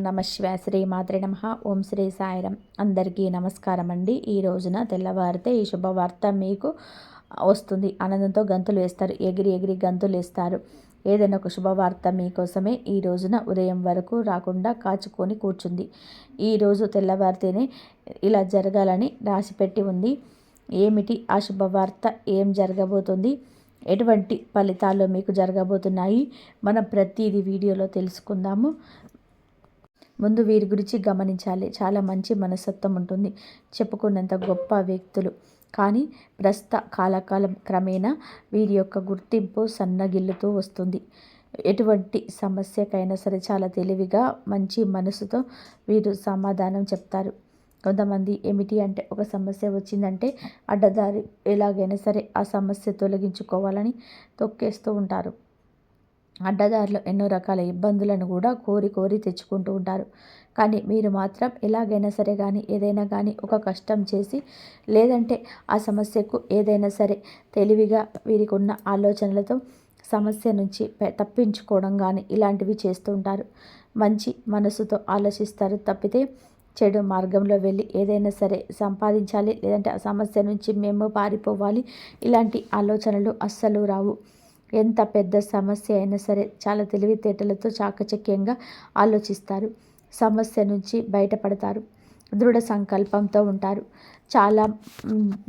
నమ శివాయ. శ్రీ మాత్రే నమః. ఓం శ్రీ సాయిరం. అందరికీ నమస్కారం అండి. ఈ రోజున తెల్లవారితే ఈ శుభవార్త మీకు వస్తుంది. ఆనందంతో గంతులు వేస్తారు, ఎగిరి ఎగిరి గంతులు వేస్తారు. ఏదైనా ఒక శుభవార్త మీకోసమే ఈ రోజున ఉదయం వరకు రాకుండా కాచుకొని కూర్చుంది. ఈరోజు తెల్లవారితేనే ఇలా జరగాలని రాసిపెట్టి ఉంది. ఏమిటి ఆ శుభవార్త? ఏం జరగబోతుంది? ఎటువంటి ఫలితాలు మీకు జరగబోతున్నాయి? మనం ప్రతిదీ వీడియోలో తెలుసుకుందాము. ముందు వీరి గురించి గమనించాలి. చాలా మంచి మనస్తత్వం ఉంటుంది, చెప్పుకున్నంత గొప్ప వ్యక్తులు. కానీ ప్రస్తుత కాలకాలం క్రమేణా వీరి యొక్క గుర్తింపు సన్నగిల్లుతూ వస్తుంది. ఎటువంటి సమస్యకైనా సరే చాలా తెలివిగా మంచి మనసుతో వీరు సమాధానం చెప్తారు. కొంతమంది ఏమిటి అంటే, ఒక సమస్య వచ్చిందంటే అడ్డదారి ఎలాగైనా సరే ఆ సమస్య తొలగించుకోవాలని తొక్కేస్తూ ఉంటారు. అడ్డదారిలో ఎన్నో రకాల ఇబ్బందులను కూడా కోరి కోరి తెచ్చుకుంటూ ఉంటారు. కానీ మీరు మాత్రం ఎలాగైనా సరే కానీ ఏదైనా కానీ ఒక కష్టం చేసి, లేదంటే ఆ సమస్యకు ఏదైనా సరే తెలివిగా వీరికి ఉన్న ఆలోచనలతో సమస్య నుంచి తప్పించుకోవడం కానీ ఇలాంటివి చేస్తూ ఉంటారు. మంచి మనసుతో ఆలోచిస్తారు తప్పితే చెడు మార్గంలో వెళ్ళి ఏదైనా సరే సంపాదించాలి, లేదంటే ఆ సమస్య నుంచి మేము పారిపోవాలి, ఇలాంటి ఆలోచనలు అస్సలు రావు. ఎంత పెద్ద సమస్య అయినా సరే చాలా తెలివితేటలతో చాకచక్యంగా ఆలోచిస్తారు. సమస్య నుంచి బయటపడతారు. దృఢ సంకల్పంతో ఉంటారు. చాలా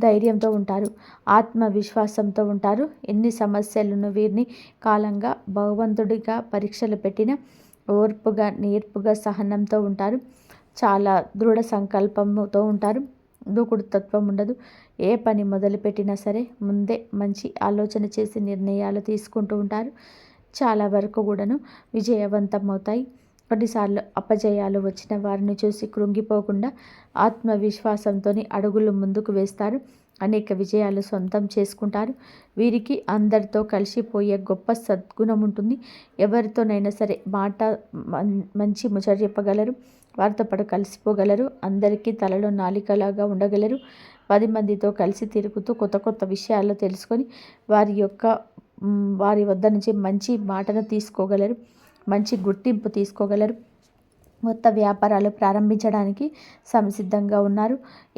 ధైర్యంతో ఉంటారు. ఆత్మవిశ్వాసంతో ఉంటారు. ఎన్ని సమస్యలను వీరిని కాలంగా భగవంతుడిగా పరీక్షలు పెట్టిన ఓర్పుగా, నేర్పుగా, సహనంతో ఉంటారు. చాలా దృఢ సంకల్పంతో ఉంటారు. దూకుడు తత్వం ఉండదు. ఏ పని మొదలుపెట్టినా సరే ముందే మంచి ఆలోచన చేసి నిర్ణయాలు తీసుకుంటూ ఉంటారు. చాలా వరకు కూడాను విజయవంతం అవుతాయి. కొన్నిసార్లు అపజయాలు వచ్చిన వారిని చూసి కృంగిపోకుండా ఆత్మవిశ్వాసంతో అడుగులు ముందుకు వేస్తారు. అనేక విజయాలు సొంతం చేసుకుంటారు. వీరికి అందరితో కలిసిపోయే గొప్ప సద్గుణం ఉంటుంది. ఎవరితోనైనా సరే మంచి ముచ్చట చెప్పగలరు. వారితో పాటు కలిసిపోగలరు. అందరికీ తలలో నాలికలాగా ఉండగలరు. 10 మందితో కలిసి తిరుగుతూ కొత్త కొత్త విషయాలు తెలుసుకొని వారి వద్ద నుంచి మంచి మాటను తీసుకోగలరు. మంచి గుర్తింపు తీసుకోగలరు. కొత్త వ్యాపారాలు ప్రారంభించడానికి సంసిద్ధంగా ఉన్నారు.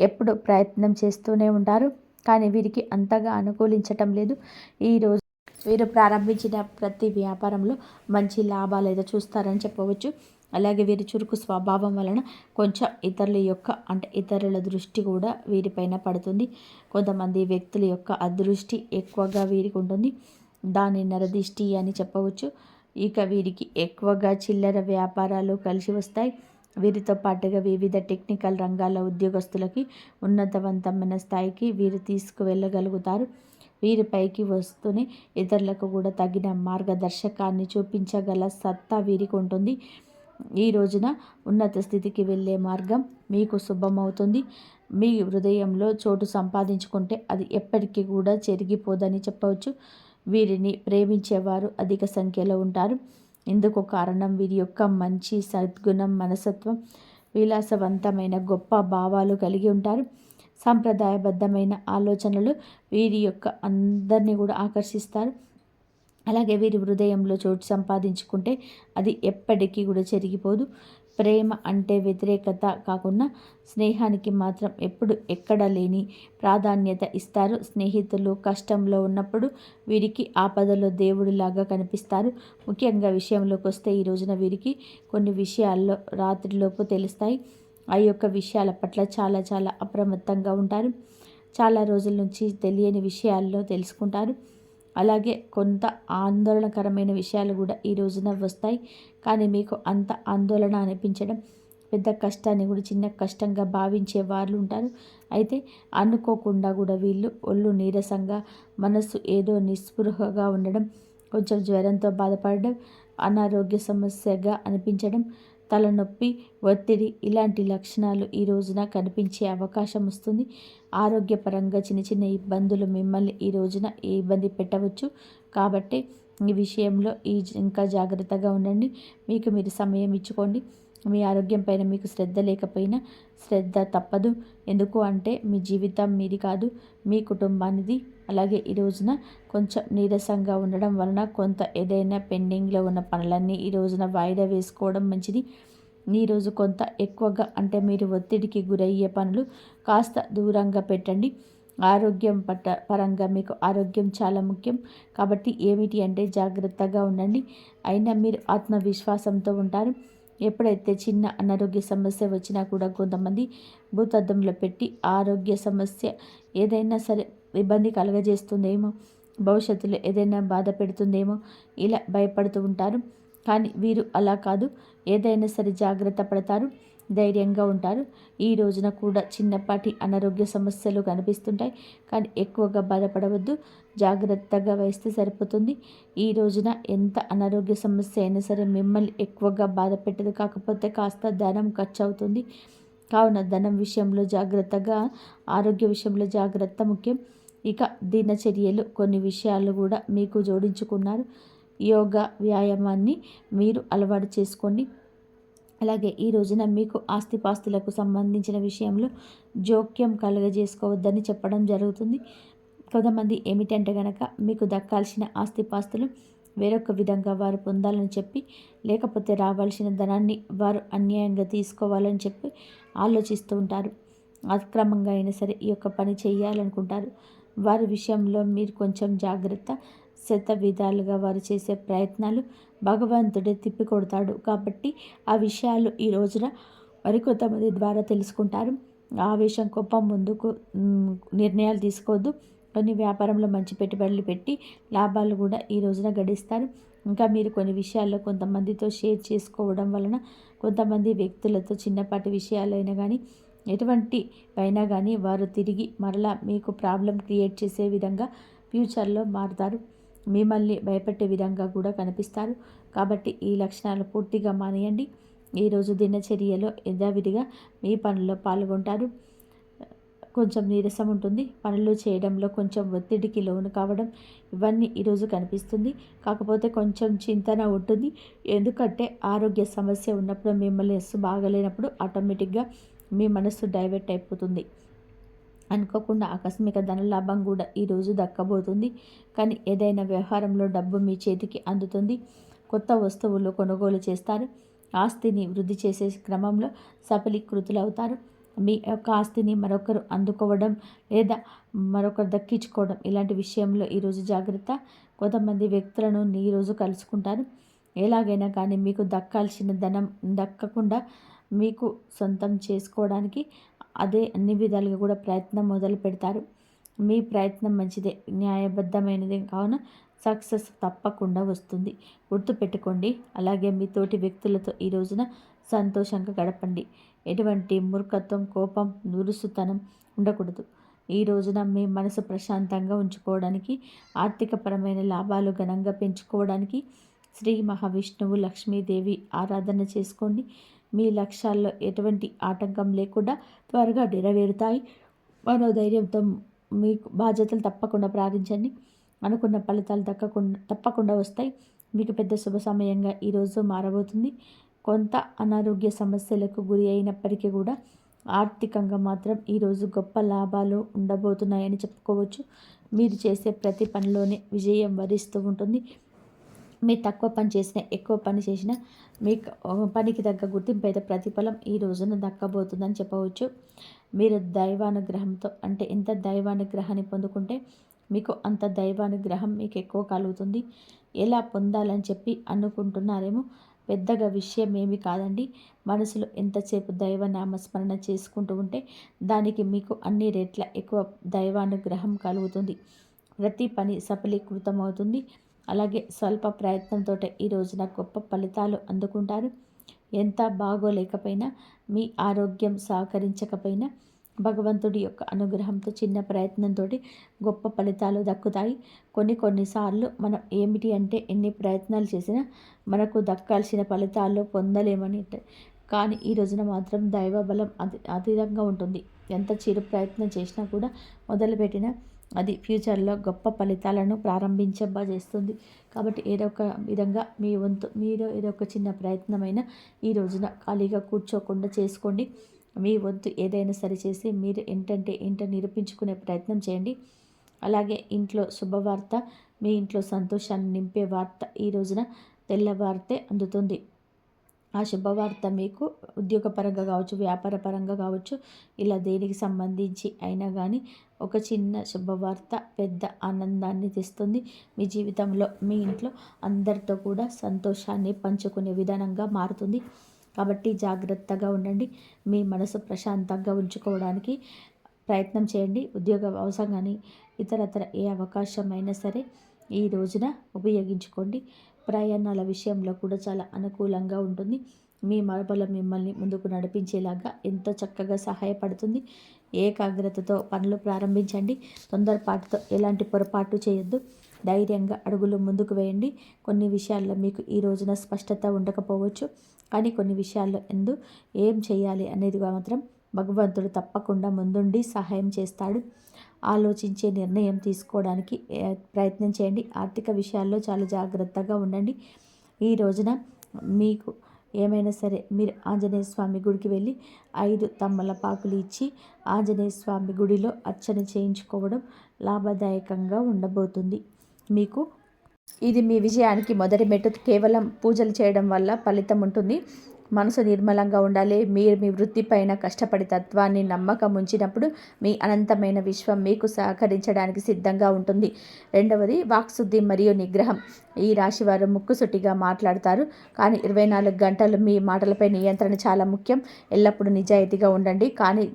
ఎప్పుడు ప్రయత్నం చేస్తూనే ఉంటారు. కానీ వీరికి అంతగా అనుకూలించటం లేదు. ఈరోజు వీరు ప్రారంభించిన ప్రతి వ్యాపారంలో మంచి లాభాలు అయితే చూస్తారని చెప్పవచ్చు. అలాగే వీరి చురుకు స్వభావం వలన కొంచెం ఇతరుల దృష్టి కూడా వీరిపైన పడుతుంది. కొంతమంది వ్యక్తుల యొక్క అదృష్టి ఎక్కువగా వీరికి ఉంటుంది. దాని నరదిష్టి అని చెప్పవచ్చు. ఇక వీరికి ఎక్కువగా చిల్లర వ్యాపారాలు కలిసి వస్తాయి. వీరితో పాటుగా వివిధ టెక్నికల్ రంగాల ఉద్యోగస్తులకి ఉన్నతవంతమైన స్థాయికి వీరు తీసుకువెళ్ళగలుగుతారు. వీరిపైకి వస్తూనే ఇతరులకు కూడా తగిన మార్గదర్శకాన్ని చూపించగల సత్తా వీరికి ఉంటుంది. ఈ రోజున ఉన్నత స్థితికి వెళ్ళే మార్గం మీకు శుభమవుతుంది. మీ హృదయంలో చోటు సంపాదించుకుంటే అది ఎప్పటికీ కూడా చెరిగిపోదని చెప్పవచ్చు. వీరిని ప్రేమించేవారు అధిక సంఖ్యలో ఉంటారు. ఇందుకు కారణం వీరి యొక్క మంచి సద్గుణం, మనస్తత్వం, విలాసవంతమైన గొప్ప భావాలు కలిగి ఉంటారు. సాంప్రదాయబద్ధమైన ఆలోచనలు వీరి యొక్క అందరినీ కూడా ఆకర్షిస్తారు. అలాగే వీరి హృదయంలో చోటు సంపాదించుకుంటే అది ఎప్పటికీ కూడా చెరిగిపోదు. ప్రేమ అంటే వ్యతిరేకత కాకుండా స్నేహానికి మాత్రం ఎప్పుడు ఎక్కడ లేని ప్రాధాన్యత ఇస్తారు. స్నేహితులు కష్టంలో ఉన్నప్పుడు వీరికి ఆపదలో దేవుడిలాగా కనిపిస్తారు. ముఖ్యంగా విషయంలోకి వస్తే ఈ రోజున వీరికి కొన్ని విషయాల్లో రాత్రిలోపు తెలుస్తాయి. ఆ యొక్క విషయాల పట్ల చాలా చాలా అప్రమత్తంగా ఉంటారు. చాలా రోజుల నుంచి తెలియని విషయాల్లో తెలుసుకుంటారు. అలాగే కొంత ఆందోళనకరమైన విషయాలు కూడా ఈ రోజున వస్తాయి. కానీ మీకు అంత ఆందోళన అనిపించడం, పెద్ద కష్టాన్ని కూడా చిన్న కష్టంగా భావించే వాళ్ళు ఉంటారు. అయితే అనుకోకుండా కూడా వీళ్ళు ఒళ్ళు నీరసంగా, మనసు ఏదో నిస్పృహగా ఉండడం, కొంచెం జ్వరంతో బాధపడడం, అనారోగ్య సమస్యగా అనిపించడం, తలనొప్పి, ఒత్తిడి ఇలాంటి లక్షణాలు ఈ రోజున కనిపించే అవకాశం వస్తుంది. ఆరోగ్యపరంగా చిన్న చిన్న ఇబ్బందులు మిమ్మల్ని ఈ రోజున ఇబ్బంది పెట్టవచ్చు. కాబట్టి ఈ విషయంలో ఇంకా జాగ్రత్తగా ఉండండి. మీకు మీరు సమయం ఇచ్చుకోండి. మీ ఆరోగ్యం పైన మీకు శ్రద్ధ లేకపోయినా శ్రద్ధ తప్పదు. ఎందుకు అంటే మీ జీవితం మీది కాదు, మీ కుటుంబానిది. అలాగే ఈ రోజున కొంచెం నీరసంగా ఉండడం వలన కొంత ఏదైనా పెండింగ్లో ఉన్న పనులన్నీ ఈ రోజున వాయిదా వేసుకోవడం మంచిది. ఈరోజు కొంత ఎక్కువగా అంటే మీరు ఒత్తిడికి గురయ్యే పనులు కాస్త దూరంగా పెట్టండి. ఆరోగ్యం పరంగా మీకు ఆరోగ్యం చాలా ముఖ్యం. కాబట్టి ఏమిటి అంటే జాగ్రత్తగా ఉండండి. అయినా మీరు ఆత్మవిశ్వాసంతో ఉంటారు. ఎప్పుడైతే చిన్న అనారోగ్య సమస్య వచ్చినా కూడా కొంతమంది భూతద్దంలో పెట్టి ఆరోగ్య సమస్య ఏదైనా సరే ఇబ్బంది కలుగజేస్తుందేమో, భవిష్యత్తులో ఏదైనా బాధ పెడుతుందేమో ఇలా భయపడుతూ ఉంటారు. కానీ వీరు అలా కాదు. ఏదైనా సరే జాగ్రత్త పడతారు, ధైర్యంగా ఉంటారు. ఈ రోజున కూడా చిన్నపాటి అనారోగ్య సమస్యలు కనిపిస్తుంటాయి. కానీ ఎక్కువగా బాధపడవద్దు, జాగ్రత్తగా వేస్తే సరిపోతుంది. ఈ రోజున ఎంత అనారోగ్య సమస్య అయినా సరే మిమ్మల్ని ఎక్కువగా బాధ పెట్టదు. కాకపోతే కాస్త ధనం ఖర్చు అవుతుంది. కావున ధనం విషయంలో జాగ్రత్తగా, ఆరోగ్య విషయంలో జాగ్రత్త ముఖ్యం. ఇక దినచర్యలు కొన్ని విషయాలు కూడా మీకు జోడించుకున్నారు. యోగా వ్యాయామాన్ని మీరు అలవాటు చేసుకోండి. అలాగే ఈ రోజున మీకు ఆస్తిపాస్తులకు సంబంధించిన విషయంలో జోక్యం కలుగజేసుకోవద్దని చెప్పడం జరుగుతుంది. కొంతమంది ఏమిటంటే కనుక మీకు దక్కాల్సిన ఆస్తిపాస్తులు వేరొక విధంగా వారు పొందాలని చెప్పి, లేకపోతే రావాల్సిన ధనాన్ని వారు అన్యాయంగా తీసుకోవాలని చెప్పి ఆలోచిస్తూ ఉంటారు. అక్రమంగా అయినా సరే ఈ యొక్క పని చేయాలనుకుంటారు. వారి విషయంలో మీరు కొంచెం జాగ్రత్త. విధాలుగా వారు చేసే ప్రయత్నాలు భగవంతుడే తిప్పికొడతాడు. కాబట్టి ఆ విషయాలు ఈ రోజున మరికొంతమంది ద్వారా తెలుసుకుంటారు. ఆవేశం, కోపం ముందుకు నిర్ణయాలు తీసుకోవద్దు. కొన్ని వ్యాపారంలో మంచి పెట్టుబడులు పెట్టి లాభాలు కూడా ఈ రోజున గడిస్తారు. ఇంకా మీరు కొన్ని విషయాల్లో కొంతమందితో షేర్ చేసుకోవడం వలన కొంతమంది వ్యక్తులతో చిన్నపాటి విషయాలైనా కానీ ఎటువంటి అయినా కానీ వారు తిరిగి మరలా మీకు ప్రాబ్లం క్రియేట్ చేసే విధంగా ఫ్యూచర్లో మారుతారు. మిమ్మల్ని భయపెట్టే విధంగా కూడా కనిపిస్తారు. కాబట్టి ఈ లక్షణాలు పూర్తిగా మానేయండి. ఈరోజు దినచర్యలో యథావిధిగా మీ పనుల్లో పాల్గొంటారు. కొంచెం నీరసం ఉంటుంది. పనులు చేయడంలో కొంచెం ఒత్తిడికి లోను కావడం ఇవన్నీ ఈరోజు కనిపిస్తుంది. కాకపోతే కొంచెం చింతన ఉంటుంది. ఎందుకంటే ఆరోగ్య సమస్య ఉన్నప్పుడు మిమ్మల్ని బాగలేనప్పుడు ఆటోమేటిక్గా మీ మనస్సు డైవర్ట్ అయిపోతుంది. అనుకోకుండా ఆకస్మిక ధనలాభం కూడా ఈరోజు దక్కబోతుంది. కానీ ఏదైనా వ్యవహారంలో డబ్బు మీ చేతికి అందుతుంది. కొత్త వస్తువులు కొనుగోలు చేస్తారు. ఆస్తిని వృద్ధి చేసే క్రమంలో సఫలీకృతులవుతారు. మీ యొక్క ఆస్తిని మరొకరు అందుకోవడం లేదా మరొకరు దక్కించుకోవడం ఇలాంటి విషయంలో ఈరోజు జాగ్రత్త. కొంతమంది వ్యక్తులను ఈరోజు కలుసుకుంటారు. ఎలాగైనా కానీ మీకు దక్కాల్సిన ధనం దక్కకుండా మీకు సొంతం చేసుకోవడానికి అదే అన్ని విధాలుగా కూడా ప్రయత్నం మొదలు పెడతారు. మీ ప్రయత్నం మంచిదే, న్యాయబద్ధమైనదే కావున సక్సెస్ తప్పకుండా వస్తుంది. గుర్తుపెట్టుకోండి. అలాగే మీ తోటి వ్యక్తులతో ఈ రోజున సంతోషంగా గడపండి. ఎటువంటి మూర్ఖత్వం, కోపం, దురుసుతనం ఉండకూడదు. ఈ రోజున మీ మనసు ప్రశాంతంగా ఉంచుకోవడానికి, ఆర్థికపరమైన లాభాలు ఘనంగా పెంచుకోవడానికి శ్రీ మహావిష్ణువు, లక్ష్మీదేవి ఆరాధన చేసుకోండి. మీ లక్ష్యాల్లో ఎటువంటి ఆటంకం లేకుండా త్వరగా నెరవేరుతాయి. మనోధైర్యంతో మీకు బాధ్యతలు తప్పకుండా ప్రార్థించండి. అనుకున్న ఫలితాలు తప్పకుండా వస్తాయి. మీకు పెద్ద శుభ సమయంగా ఈరోజు మారబోతుంది. కొంత అనారోగ్య సమస్యలకు గురి అయినప్పటికీ కూడా ఆర్థికంగా మాత్రం ఈరోజు గొప్ప లాభాలు ఉండబోతున్నాయని చెప్పుకోవచ్చు. మీరు చేసే ప్రతి పనిలోనే విజయం వరిస్తూ ఉంటుంది. మీరు తక్కువ పని చేసినా, ఎక్కువ పని చేసినా మీకు పనికి తగ్గ గుర్తింపు అయితే ప్రతిఫలం ఈ రోజున దక్కబోతుందని చెప్పవచ్చు. మీరు దైవానుగ్రహంతో అంటే ఎంత దైవానుగ్రహాన్ని పొందుకుంటే మీకు అంత దైవానుగ్రహం మీకు ఎక్కువ కలుగుతుంది. ఎలా పొందాలని చెప్పి అనుకుంటున్నారేమో, పెద్దగా విషయం ఏమి కాదండి. మనసులో ఎంతసేపు దైవ నామస్మరణ చేసుకుంటూ ఉంటే దానికి మీకు అన్ని రెట్ల ఎక్కువ దైవానుగ్రహం కలుగుతుంది. ప్రతి పని సఫలీకృతమవుతుంది. అలాగే స్వల్ప ప్రయత్నంతో ఈ రోజున గొప్ప ఫలితాలు అందుకుంటారు. ఎంత బాగోలేకపోయినా, మీ ఆరోగ్యం సహకరించకపోయినా భగవంతుడి యొక్క అనుగ్రహంతో చిన్న ప్రయత్నంతో గొప్ప ఫలితాలు దక్కుతాయి. కొన్నిసార్లు మనం ఏమిటి అంటే ఎన్ని ప్రయత్నాలు చేసినా మనకు దక్కాల్సిన ఫలితాల్లో పొందలేమని. కానీ ఈ రోజున మాత్రం దైవ బలం అతీతంగా ఉంటుంది. ఎంత చిరు ప్రయత్నం చేసినా కూడా మొదలుపెట్టిన అది ఫ్యూచర్లో గొప్ప ఫలితాలను ప్రారంభించబజేస్తుంది. కాబట్టి ఏదో ఒక విధంగా మీ వంతు మీరు ఏదో ఒక చిన్న ప్రయత్నమైన ఈ రోజున ఖాళీగా కూర్చోకుండా చేసుకోండి. మీ వంతు ఏదైనా సరి చేసి మీరు ఏంటో నిరూపించుకునే ప్రయత్నం చేయండి. అలాగే ఇంట్లో శుభవార్త, మీ ఇంట్లో సంతోషాన్ని నింపే వార్త ఈ రోజున తెల్లవారితే అందుతుంది. ఆ శుభవార్త మీకు ఉద్యోగపరంగా కావచ్చు, వ్యాపార పరంగా కావచ్చు, ఇలా దేనికి సంబంధించి అయినా కానీ ఒక చిన్న శుభవార్త పెద్ద ఆనందాన్ని తెస్తుంది. మీ జీవితంలో, మీ ఇంట్లో అందరితో కూడా సంతోషాన్ని పంచుకునే విధానంగా మారుతుంది. కాబట్టి జాగ్రత్తగా ఉండండి. మీ మనసు ప్రశాంతంగా ఉంచుకోవడానికి ప్రయత్నం చేయండి. ఉద్యోగ అవసరం కానీ ఇతరత్ర ఏ అవకాశమైనా సరే ఈ రోజున ఉపయోగించుకోండి. ప్రయాణాల విషయంలో కూడా చాలా అనుకూలంగా ఉంటుంది. మీ మనబలం మిమ్మల్ని ముందుకు నడిపించేలాగా ఎంతో చక్కగా సహాయపడుతుంది. ఏకాగ్రతతో పనులు ప్రారంభించండి. తొందరపాటుతో ఎలాంటి పొరపాటు చేయొద్దు. ధైర్యంగా అడుగులు ముందుకు వేయండి. కొన్ని విషయాల్లో మీకు ఈ రోజున స్పష్టత ఉండకపోవచ్చు, కానీ కొన్ని విషయాల్లో ఏం చేయాలి అనేది మాత్రం భగవంతుడు తప్పకుండా ముందుండి సహాయం చేస్తాడు. ఆలోచించే నిర్ణయం తీసుకోవడానికి ప్రయత్నం చేయండి. ఆర్థిక విషయాల్లో చాలా జాగ్రత్తగా ఉండండి. ఈ రోజున మీకు ఏమైనా సరే మీరు ఆంజనేయ స్వామి గుడికి వెళ్ళి 5 తమలపాకులు ఇచ్చి ఆంజనేయ స్వామి గుడిలో అర్చన చేయించుకోవడం లాభదాయకంగా ఉండబోతుంది. మీకు ఇది మీ విజయానికి మొదటి మెట్టు. కేవలం పూజలు చేయడం వల్ల ఫలితం ఉంటుంది. మనసు నిర్మలంగా ఉండాలి. మీరు మీ వృత్తిపైన కష్టపడి తత్వాన్ని నమ్మకం ఉంచినప్పుడు మీ అనంతమైన విశ్వం మీకు సహకరించడానికి సిద్ధంగా ఉంటుంది. రెండవది వాక్శుద్ధి మరియు నిగ్రహం. ఈ రాశివారు ముక్కుసూటిగా మాట్లాడతారు, కానీ 24 గంటలు మీ మాటలపై నియంత్రణ చాలా ముఖ్యం. ఎల్లప్పుడూ నిజాయితీగా ఉండండి, కానీ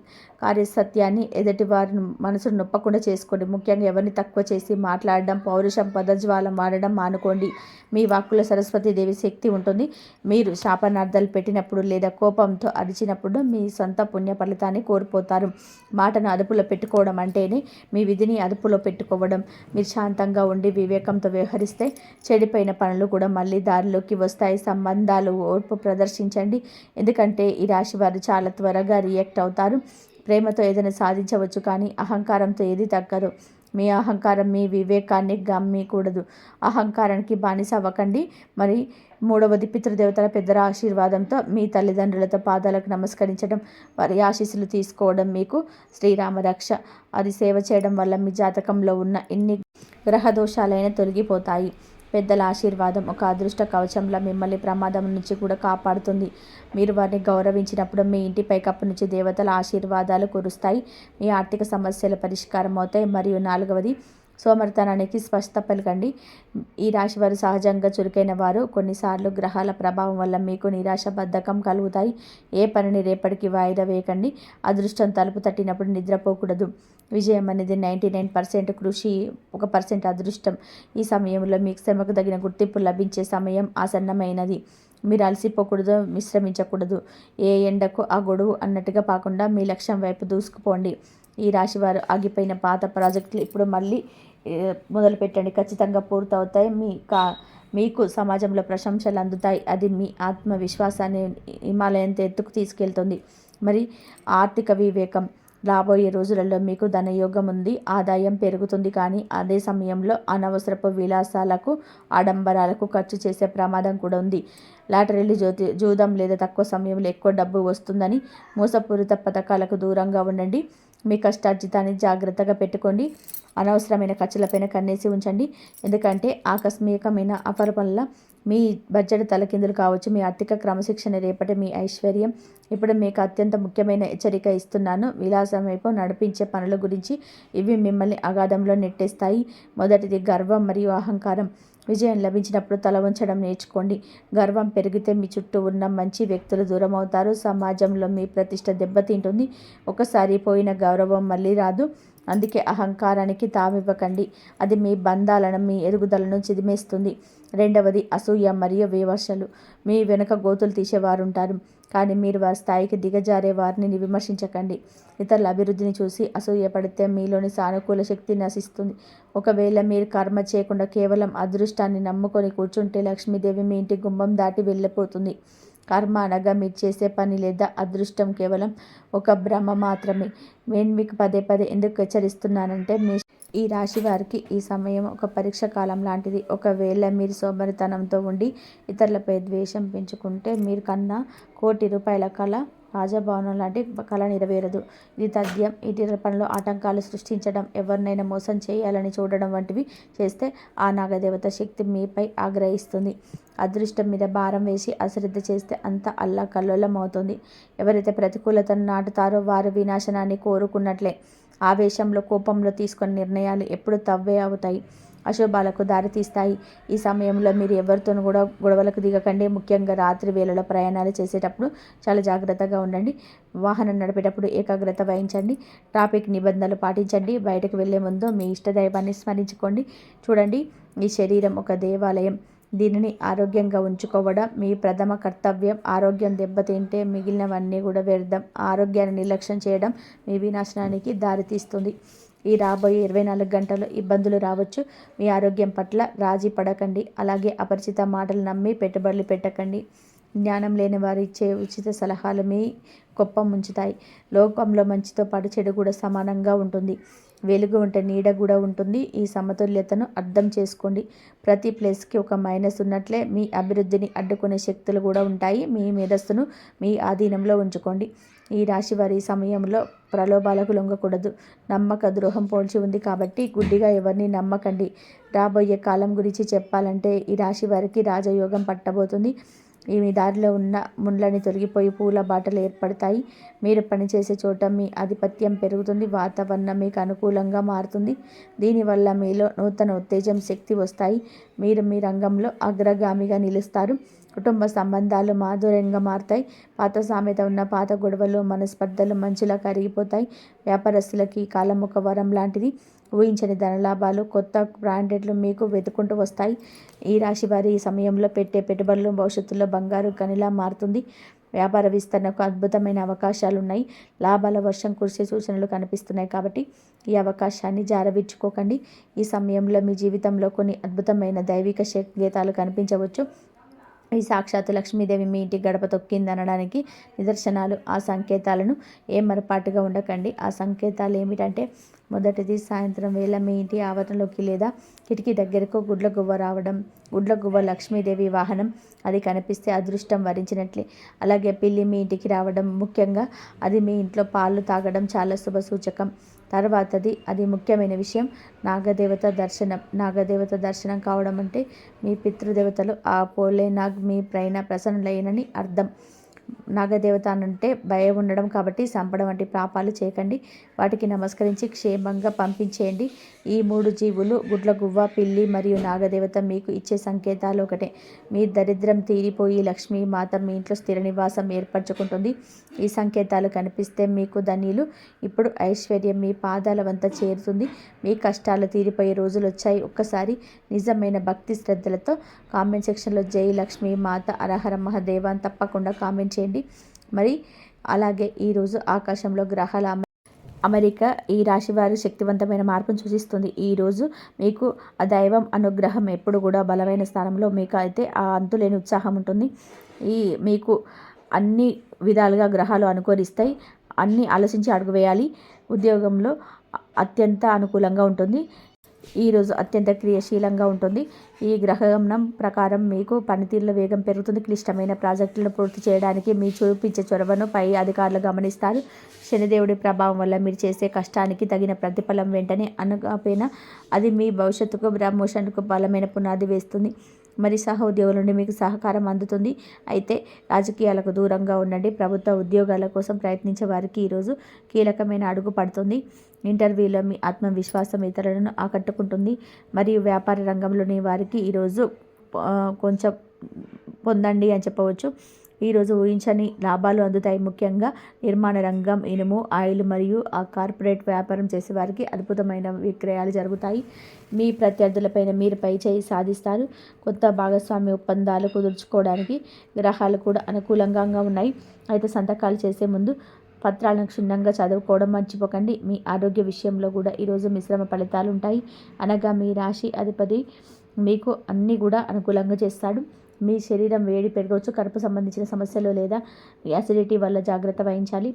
కార్యసత్యాన్ని ఎదుటివారి మనసును నొప్పకుండా చేసుకోండి. ముఖ్యంగా ఎవరిని తక్కువ చేసి మాట్లాడడం, పౌరుషం, పదజ్వాలం వాడడం మానుకోండి. మీ వాక్కులో సరస్వతీదేవి శక్తి ఉంటుంది. మీరు శాపనార్థాలు పెట్టినప్పుడు లేదా కోపంతో అరిచినప్పుడు మీ సొంత పుణ్య ఫలితాన్ని కోల్పోతారు. మాటను అదుపులో పెట్టుకోవడం అంటేనే మీ విధిని అదుపులో పెట్టుకోవడం. మీరు శాంతంగా ఉండి వివేకంతో వ్యవహరిస్తే చెడిపోయిన పనులు కూడా మళ్ళీ దారిలోకి వస్తాయి. సంబంధాలు ఓర్పు ప్రదర్శించండి, ఎందుకంటే ఈ రాశి వారు చాలా త్వరగా రియాక్ట్ అవుతారు. ప్రేమతో ఏదైనా సాధించవచ్చు, కానీ అహంకారంతో ఏది తగ్గదు. మీ అహంకారం మీ వివేకాన్ని గమ్మకూడదు. అహంకారానికి బానిస అవ్వకండి. మరి మూడవది, పితృదేవతల పెద్దల ఆశీర్వాదంతో మీ తల్లిదండ్రులతో పాదాలకు నమస్కరించడం, వారి ఆశీస్సులు తీసుకోవడం మీకు శ్రీరామ రక్ష. అది సేవ చేయడం వల్ల మీ జాతకంలో ఉన్న ఎన్ని గ్రహదోషాలైనా తొలగిపోతాయి. పెద్దల ఆశీర్వాదం ఒక అదృష్ట కవచంలా మిమ్మల్ని ప్రమాదం నుంచి కూడా కాపాడుతుంది. మీరు వారిని గౌరవించినప్పుడు మీ ఇంటి పైకప్పు నుంచి దేవతల ఆశీర్వాదాలు కురుస్తాయి. మీ ఆర్థిక సమస్యలు పరిష్కారం అవుతాయి. మరియు నాలుగవది, సోమరితనానికి స్పష్టత పలకండి. ఈ రాశి వారు సహజంగా చురుకైన వారు. కొన్నిసార్లు గ్రహాల ప్రభావం వల్ల మీకు నిరాశ, బద్ధకం కలుగుతాయి. ఏ పనిని రేపటికి వాయిదా వేయకండి. అదృష్టం తలుపు తట్టినప్పుడు నిద్రపోకూడదు. విజయం అనేది 99% కృషి, 1% అదృష్టం. ఈ సమయంలో మీకు శ్రమకు తగిన గుర్తింపు లభించే సమయం ఆసన్నమైనది. మీరు అలసిపోకూడదు, విశ్రమించకూడదు. ఏ ఎండకు ఆ గొడుగు అన్నట్టుగా కాకుండా మీ లక్ష్యం వైపు దూసుకుపోండి. ఈ రాశివారు ఆగిపోయిన పాత ప్రాజెక్టులు ఇప్పుడు మళ్ళీ మొదలుపెట్టండి. ఖచ్చితంగా పూర్తవుతాయి. మీకు సమాజంలో ప్రశంసలు అందుతాయి. అది మీ ఆత్మవిశ్వాసాన్ని హిమాలయంతో ఎత్తుకు తీసుకెళ్తుంది. మరి ఆర్థిక వివేకం. రాబోయే రోజులలో మీకు ధనయోగం ఉంది, ఆదాయం పెరుగుతుంది, కానీ అదే సమయంలో అనవసరపు విలాసాలకు, ఆడంబరాలకు ఖర్చు చేసే ప్రమాదం కూడా ఉంది. లాటరీలు, జూదం లేదా తక్కువ సమయంలో ఎక్కువ డబ్బు వస్తుందని మోసపూరిత పథకాలకు దూరంగా ఉండండి. మీ కష్టార్జితాన్ని జాగ్రత్తగా పెట్టుకోండి. అనవసరమైన ఖర్చులపైన కన్నేసి ఉంచండి, ఎందుకంటే ఆకస్మికమైన ఆఫర్ వల్ల మీ బడ్జెట్ తలకిందులు కావచ్చు. మీ ఆర్థిక క్రమశిక్షణ రేపటి మీ ఐశ్వర్యం. ఇప్పుడు మీకు అత్యంత ముఖ్యమైన హెచ్చరిక ఇస్తున్నాను. విలాసం వైపు నడిపించే పనుల గురించి. ఇవి మిమ్మల్ని అగాధంలో నెట్టేస్తాయి. మొదటిది, గర్వం మరియు అహంకారం. విజయం లభించినప్పుడు తల వంచడం నేర్చుకోండి. గర్వం పెరిగితే మీ చుట్టూ ఉన్న మంచి వ్యక్తులు దూరం అవుతారు. సమాజంలో మీ ప్రతిష్ట దెబ్బతింటుంది. ఒకసారి పోయిన గౌరవం మళ్ళీ రాదు. అందుకే అహంకారానికి తావివ్వకండి. అది మీ బంధాలను, మీ ఎదుగుదలను చిదిమేస్తుంది. రెండవది, అసూయ మరియు విమర్శలు. మీ వెనుక గోతులు తీసేవారుంటారు, కానీ మీరు వారి స్థాయికి దిగజారే వారిని విమర్శించకండి. ఇతరుల అభివృద్ధిని చూసి అసూయపడితే మీలోని సానుకూల శక్తి నశిస్తుంది. ఒకవేళ మీరు కర్మ చేయకుండా కేవలం అదృష్టాన్ని నమ్ముకొని కూర్చుంటే లక్ష్మీదేవి మీ ఇంటి గుమ్మం దాటి వెళ్ళిపోతుంది. కర్మ అనగా మీరు చేసే పని లేదా అదృష్టం కేవలం ఒక భ్రమ మాత్రమే. నేను మీకు పదే పదే ఎందుకు హెచ్చరిస్తున్నానంటే, ఈ రాశి వారికి ఈ సమయం ఒక పరీక్ష కాలం లాంటిది. ఒకవేళ మీరు సోమరితనంతో ఉండి ఇతరులపై ద్వేషం పెంచుకుంటే మీరు కన్నా ₹1,00,00,000 కళ రాజభవనం లాంటి కళ నెరవేరదు. ఇది తథ్యం. ఇతరుల పనిలో ఆటంకాలు సృష్టించడం, ఎవరినైనా మోసం చేయాలని చూడడం వంటివి చేస్తే ఆ నాగదేవత శక్తి మీపై ఆగ్రహిస్తుంది. అదృష్టం మీద భారం వేసి అశ్రద్ధ చేస్తే అంతా అల్లాకల్లోలం అవుతుంది. ఎవరైతే ప్రతికూలతను నాటుతారో వారు వినాశనాన్ని కోరుకున్నట్లే. ఆవేశంలో, కోపంలో తీసుకున్న నిర్ణయాలు ఎప్పుడు తవ్వే అవుతాయి, అశుభాలకు దారితీస్తాయి. ఈ సమయంలో మీరు ఎవరితోనూ కూడా గొడవలకు దిగకండి. ముఖ్యంగా రాత్రి వేళలో ప్రయాణాలు చేసేటప్పుడు చాలా జాగ్రత్తగా ఉండండి. వాహనం నడిపేటప్పుడు ఏకాగ్రత వహించండి. ట్రాఫిక్ నిబంధనలు పాటించండి. బయటకు వెళ్లే ముందు మీ ఇష్టదైవాన్ని స్మరించుకోండి. చూడండి, ఈ శరీరం ఒక దేవాలయం. దీనిని ఆరోగ్యంగా ఉంచుకోవడం మీ ప్రథమ కర్తవ్యం. ఆరోగ్యం దెబ్బతింటే మిగిలినవన్నీ కూడా వ్యర్థం. ఆరోగ్యాన్ని నిర్లక్ష్యం చేయడం మీ వినాశనానికి దారితీస్తుంది. ఈ రాబోయే 24 గంటలు ఇబ్బందులు రావచ్చు. మీ ఆరోగ్యం పట్ల రాజీ పడకండి. అలాగే అపరిచిత మాటలు నమ్మి పెట్టుబడులు పెట్టకండి. జ్ఞానం లేని వారు ఇచ్చే ఉచిత సలహాలు మీ గొప్ప ముంచుతాయి. లోకంలో మంచితో పాటు చెడు కూడా సమానంగా ఉంటుంది. వెలుగు ఉంటే నీడ కూడా ఉంటుంది. ఈ సమతుల్యతను అర్థం చేసుకోండి. ప్రతి ప్లేస్కి ఒక మైనస్ ఉన్నట్లే మీ అభివృద్ధిని అడ్డుకునే శక్తులు కూడా ఉంటాయి. మీ మేధస్సును మీ ఆధీనంలో ఉంచుకోండి. ఈ రాశి వారి సమయంలో ప్రలోభాలకు లొంగకూడదు. నమ్మక ద్రోహం పోల్చి ఉంది కాబట్టి గుడ్డిగా ఎవరిని నమ్మకండి. రాబోయే కాలం గురించి చెప్పాలంటే ఈ రాశి వారికి రాజయోగం పట్టబోతుంది. మీ దారిలో ఉన్న ముండ్లని తొలగిపోయి పూల బాటలు ఏర్పడతాయి. మీరు పనిచేసే చోట మీ ఆధిపత్యం పెరుగుతుంది. వాతావరణం మీకు అనుకూలంగా మారుతుంది. దీనివల్ల మీలో నూతన ఉత్తేజం, శక్తి వస్తాయి. మీరు మీ రంగంలో అగ్రగామిగా నిలుస్తారు. కుటుంబ సంబంధాలు మాధుర్యంగా మారుతాయి. పాత సామెత ఉన్న పాత గొడవలు, మనస్పర్ధలు మంచులా కరిగిపోతాయి. వ్యాపారస్తులకి ఈ కాలం ఒక వరం లాంటిది. ఊహించని ధనలాభాలు, కొత్త బ్రాండెడ్లు మీకు వెతుకుంటూ వస్తాయి. ఈ రాశి వారి ఈ సమయంలో పెట్టే పెట్టుబడులు భవిష్యత్తులో బంగారు గనిలా మారుతుంది. వ్యాపార విస్తరణకు అద్భుతమైన అవకాశాలు ఉన్నాయి. లాభాల వర్షం కురిసే సూచనలు కనిపిస్తున్నాయి కాబట్టి ఈ అవకాశాన్ని జారవిడ్చుకోకండి. ఈ సమయంలో మీ జీవితంలో కొన్ని అద్భుతమైన దైవిక సంకేతాలు కనిపించవచ్చు. ఈ సాక్షాత్తు లక్ష్మీదేవి మీ ఇంటి గడప తొక్కిందనడానికి నిదర్శనాలు. ఆ సంకేతాలను ఏమరపాటుగా ఉండకండి. ఆ సంకేతాలు ఏమిటంటే, మొదటిది, సాయంత్రం వేళ మీ ఇంటి ఆవరణలోకి లేదా కిటికీ దగ్గరకు గుడ్ల గువ్వ రావడం. గుడ్ల గువ్వ లక్ష్మీదేవి వాహనం. అది కనిపిస్తే అదృష్టం వరించినట్లే. అలాగే పిల్లి మీ ఇంటికి రావడం, ముఖ్యంగా అది మీ ఇంట్లో పాలు తాగడం చాలా శుభ సూచకం. తర్వాతది, అది ముఖ్యమైన విషయం, నాగదేవత దర్శనం. నాగదేవత దర్శనం కావడం అంటే మీ పితృదేవతలు ఆ భోలేనాగ్ మీ పైన ప్రసన్నులైనని అర్థం. నాగదేవత అంటే భయం ఉండడం కాబట్టి చంపడం వంటి పాపాలు చేయకండి. వాటికి నమస్కరించి క్షేమంగా పంపించేయండి. ఈ 3 జీవులు, గుడ్లగువ్వ, పిల్లి మరియు నాగదేవత మీకు ఇచ్చే సంకేతాలు ఒకటే. మీ దరిద్రం తీరిపోయి లక్ష్మీ మాత మీ ఇంట్లో స్థిర నివాసం ఏర్పరచుకుంటుంది. ఈ సంకేతాలు కనిపిస్తే మీకు ధన్యులు. ఇప్పుడు ఐశ్వర్యం మీ పాదాల వంత చేరుతుంది. మీ కష్టాలు తీరిపోయే రోజులు వచ్చాయి. ఒక్కసారి నిజమైన భక్తి శ్రద్ధలతో కామెంట్ సెక్షన్లో జై లక్ష్మీ మాత, హరహర మహాదేవ అని తప్పకుండా కామెంట్ చేయండి. మరి అలాగే ఈరోజు ఆకాశంలో గ్రహాల అమెరిక ఈ రాశివారి శక్తివంతమైన మార్పును సూచిస్తుంది. ఈరోజు మీకు ఆ దైవం అనుగ్రహం ఎప్పుడు కూడా బలమైన స్థానంలో మీకు అయితే ఆ అంతులేని ఉత్సాహం ఉంటుంది. మీకు అన్ని విధాలుగా గ్రహాలు అనుకూలిస్తాయి. అన్నీ ఆలోచించి అడుగు వేయాలి. ఉద్యోగంలో అత్యంత అనుకూలంగా ఉంటుంది. ఈరోజు అత్యంత క్రియాశీలంగా ఉంటుంది. ఈ గ్రహగమనం ప్రకారం మీకు పనితీరులో వేగం పెరుగుతుంది. క్లిష్టమైన ప్రాజెక్టులను పూర్తి చేయడానికి మీ చూపించే చొరవను పై అధికారులు గమనిస్తారు. శనిదేవుడి ప్రభావం వల్ల మీరు చేసే కష్టానికి తగిన ప్రతిఫలం వెంటనే అనకపోయినా అది మీ భవిష్యత్తుకు, ప్రమోషన్కు బలమైన పునాది వేస్తుంది. మరి సహోద్యోగుల నుండి మీకు సహకారం అందుతుంది. అయితే రాజకీయాలకు దూరంగా ఉండండి. ప్రభుత్వ ఉద్యోగాల కోసం ప్రయత్నించే వారికి ఈరోజు కీలకమైన అడుగు పడుతుంది. ఇంటర్వ్యూలో మీ ఆత్మవిశ్వాసం ఇతరులను ఆకట్టుకుంటుంది. మరియు వ్యాపార రంగంలోని వారికి ఈరోజు కొంచెం పొందండి అని చెప్పవచ్చు. ఈరోజు ఊహించని లాభాలు అందుతాయి. ముఖ్యంగా నిర్మాణ రంగం, ఇనుము, ఆయిల్ మరియు ఆ కార్పొరేట్ వ్యాపారం చేసే వారికి అద్భుతమైన విక్రయాలు జరుగుతాయి. మీ ప్రత్యర్థులపైన మీరు పై చేయి సాధిస్తారు. కొత్త భాగస్వామ్య ఒప్పందాలు కుదుర్చుకోవడానికి గ్రహాలు కూడా అనుకూలంగా ఉన్నాయి. అయితే సంతకాలు చేసే ముందు పత్రాలను క్షుణ్ణంగా చదువుకోవడం మర్చిపోకండి. మీ ఆరోగ్య విషయంలో కూడా ఈరోజు మిశ్రమ ఫలితాలు ఉంటాయి. అనగా మీ రాశి అధిపతి మీకు అన్నీ కూడా అనుకూలంగా చేస్తాడు. మీ శరీరం వేడి పెరగవచ్చు. కడుపు సంబంధించిన సమస్యలు లేదా యాసిడిటీ వల్ల జాగ్రత్త వహించాలి.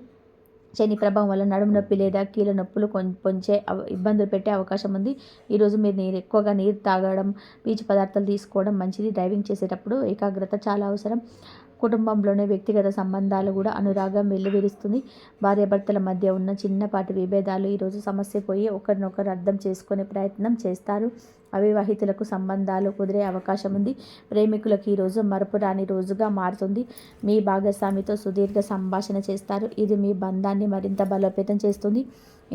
శని ప్రభావం వల్ల నడుము నొప్పి లేదా కీళ్ళ నొప్పులు పొంచే ఇబ్బందులు పెట్టే అవకాశం ఉంది. ఈరోజు మీరు ఎక్కువగా నీరు తాగడం, పీచు పదార్థాలు తీసుకోవడం మంచిది. డ్రైవింగ్ చేసేటప్పుడు ఏకాగ్రత చాలా అవసరం. కుటుంబంలోనే వ్యక్తిగత సంబంధాలు కూడా అనురాగం వెల్లివిరుస్తుంది. భార్యాభర్తల మధ్య ఉన్న చిన్నపాటి విభేదాలు ఈరోజు సమస్య పోయి ఒకరినొకరు అర్థం చేసుకునే ప్రయత్నం చేస్తారు. అవివాహితులకు సంబంధాలు కుదిరే అవకాశం ఉంది. ప్రేమికులకు ఈరోజు మరపురాని రోజుగా మారుతుంది. మీ భాగస్వామితో సుదీర్ఘ సంభాషణ చేస్తారు. ఇది మీ బంధాన్ని మరింత బలోపేతం చేస్తుంది.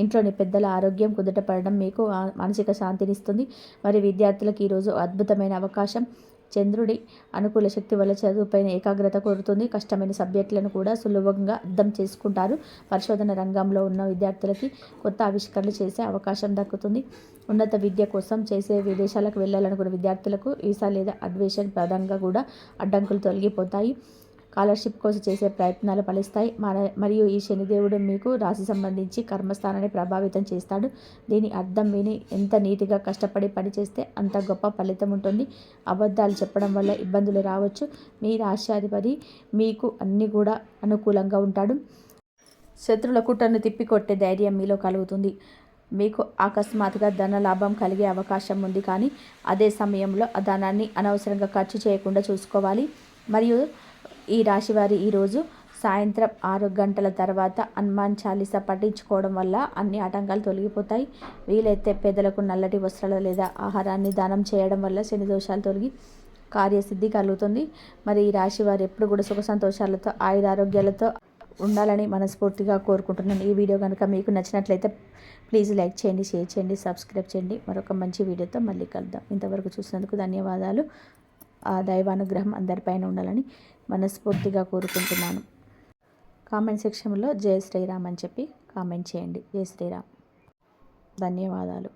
ఇంట్లోని పెద్దల ఆరోగ్యం కుదుటపడడం మీకు మానసిక శాంతినిస్తుంది. మరి విద్యార్థులకు ఈరోజు అద్భుతమైన అవకాశం. చంద్రుడి అనుకూల శక్తి వల్ల చదువుపైన ఏకాగ్రత కోరుతుంది. కష్టమైన సబ్జెక్టులను కూడా సులభంగా అర్థం చేసుకుంటారు. పరిశోధన రంగంలో ఉన్న విద్యార్థులకి కొత్త ఆవిష్కరణలు చేసే అవకాశం దక్కుతుంది. ఉన్నత విద్య కోసం చేసే విదేశాలకు వెళ్ళాలనుకున్న విద్యార్థులకు వీసా లేదా అడ్మిషన్ పరంగా కూడా అడ్డంకులు తొలగిపోతాయి. స్కాలర్షిప్ కోసం చేసే ప్రయత్నాలు ఫలిస్తాయి. మరియు ఈ శనిదేవుడు మీకు రాశి సంబంధించి కర్మస్థానాన్ని ప్రభావితం చేస్తాడు. దీని అర్థం విని ఎంత నీతిగా కష్టపడి పనిచేస్తే అంత గొప్ప ఫలితం ఉంటుంది. అబద్ధాలు చెప్పడం వల్ల ఇబ్బందులు రావచ్చు. మీ రాశ్యాధిపతి మీకు అన్ని కూడా అనుకూలంగా ఉంటాడు. శత్రుల కుట్రను తిప్పికొట్టే ధైర్యం మీలో కలుగుతుంది. మీకు అకస్మాత్తుగా ధన లాభం కలిగే అవకాశం ఉంది. కానీ అదే సమయంలో ఆ ధనాన్ని అనవసరంగా ఖర్చు చేయకుండా చూసుకోవాలి. మరియు ఈ రాశివారి ఈరోజు సాయంత్రం 6 గంటల తర్వాత హనుమాన్ చాలీసా పఠించుకోవడం వల్ల అన్ని ఆటంకాలు తొలగిపోతాయి. వీలైతే పేదలకు నల్లటి వస్త్రాలు లేదా ఆహారాన్ని దానం చేయడం వల్ల శని దోషాలు తొలగి కార్యసిద్ధి కలుగుతుంది. మరి ఈ రాశి వారు ఎప్పుడు కూడా సుఖ సంతోషాలతో ఆయురారోగ్యాలతో ఉండాలని మనస్ఫూర్తిగా కోరుకుంటున్నాను. ఈ వీడియో కనుక మీకు నచ్చినట్లయితే ప్లీజ్ లైక్ చేయండి, షేర్ చేయండి, సబ్స్క్రైబ్ చేయండి. మరొక మంచి వీడియోతో మళ్ళీ కలుద్దాం. ఇంతవరకు చూసినందుకు ధన్యవాదాలు. ఆ దైవానుగ్రహం అందరిపైన ఉండాలని మనస్ఫూర్తిగా కోరుకుంటున్నాను. కామెంట్ సెక్షన్లో జై శ్రీరామ్ అని చెప్పి కామెంట్ చేయండి. జై శ్రీరామ్. ధన్యవాదాలు.